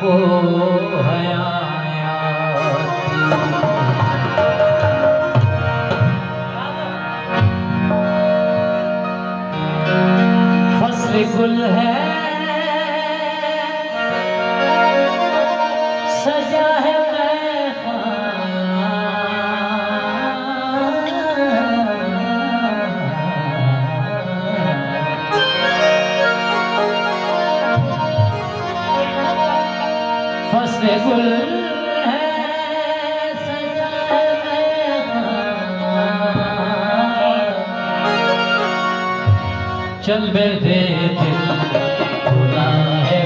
को हया फसल गुल है सजा है फसल गुल है सजा है चल बे दे दिल भुला है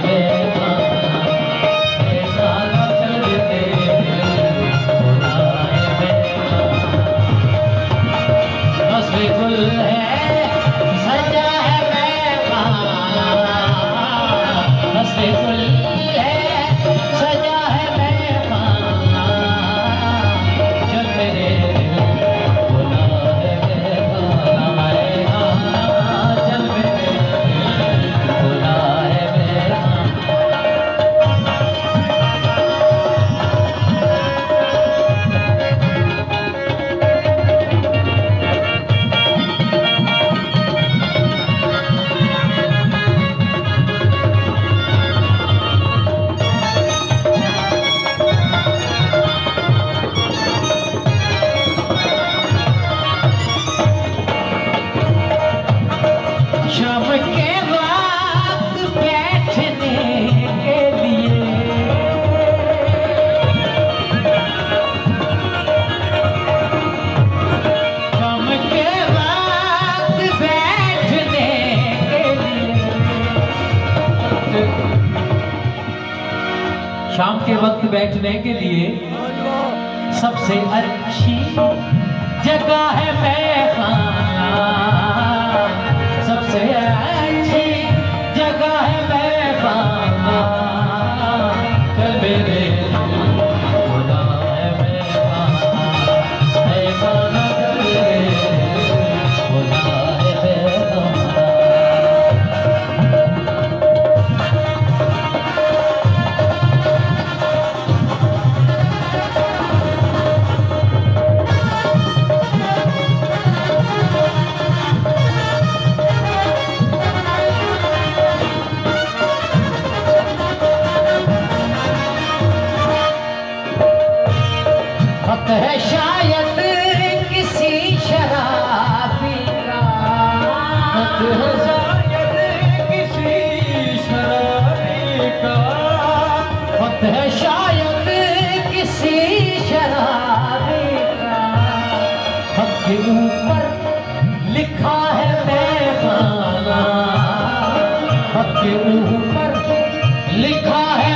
शाम के वक्त बैठने के लिए सबसे अच्छी जगह है मैखाना, सबसे अच्छी जगह है मैखाना। चल मेरे खुदा है मैखाना, मैखाना चल मेरे खुदा है मैखाना। है शायद किसी शराबी का, है शायद किसी शराबी का, है शायद किसी शराबी का। हक के ऊपर लिखा है मैखाना, हक के ऊपर लिखा है